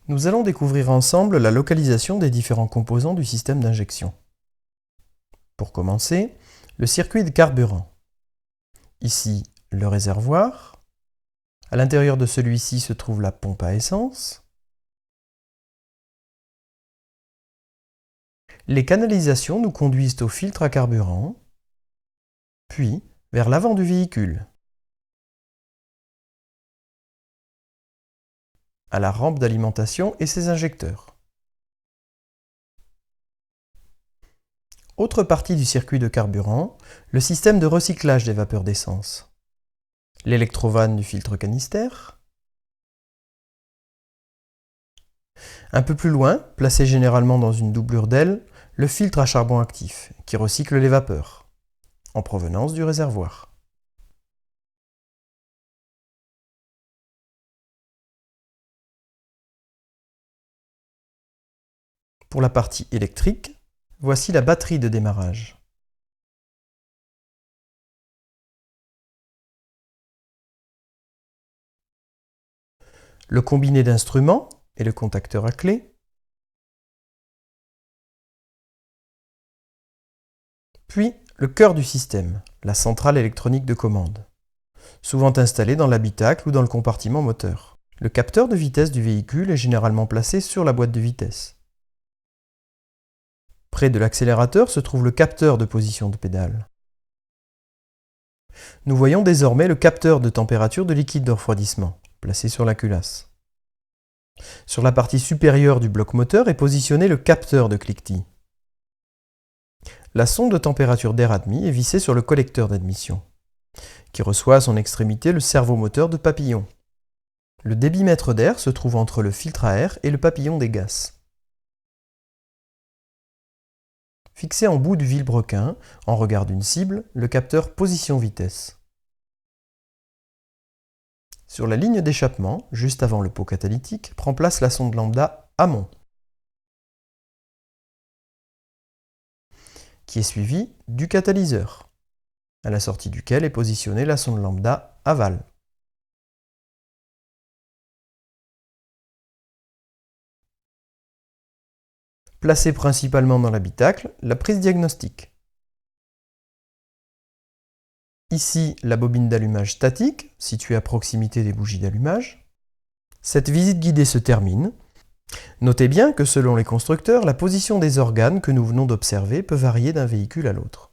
Nous allons découvrir ensemble la localisation des différents composants du système d'injection. Pour commencer, le circuit de carburant. Ici, le réservoir. À l'intérieur de celui-ci se trouve la pompe à essence. Les canalisations nous conduisent au filtre à carburant, puis vers l'avant du véhicule, à la rampe d'alimentation et ses injecteurs. Autre partie du circuit de carburant, le système de recyclage des vapeurs d'essence. L'électrovanne du filtre canister. Un peu plus loin, placé généralement dans une doublure d'aile, le filtre à charbon actif, qui recycle les vapeurs, en provenance du réservoir. Pour la partie électrique, voici la batterie de démarrage. Le combiné d'instruments et le contacteur à clé. Puis, le cœur du système, la centrale électronique de commande, souvent installée dans l'habitacle ou dans le compartiment moteur. Le capteur de vitesse du véhicule est généralement placé sur la boîte de vitesse. Près de l'accélérateur se trouve le capteur de position de pédale. Nous voyons désormais le capteur de température de liquide de refroidissement, placé sur la culasse. Sur la partie supérieure du bloc moteur est positionné le capteur de cliquetis. La sonde de température d'air admis est vissée sur le collecteur d'admission, qui reçoit à son extrémité le servomoteur de papillon. Le débitmètre d'air se trouve entre le filtre à air et le papillon des gaz. Fixé en bout du vilebrequin, en regard d'une cible, le capteur position-vitesse. Sur la ligne d'échappement, juste avant le pot catalytique, prend place la sonde lambda amont, qui est suivie du catalyseur, à la sortie duquel est positionnée la sonde lambda aval. Placée principalement dans l'habitacle, la prise diagnostique. Ici, la bobine d'allumage statique, située à proximité des bougies d'allumage. Cette visite guidée se termine. Notez bien que selon les constructeurs, la position des organes que nous venons d'observer peut varier d'un véhicule à l'autre.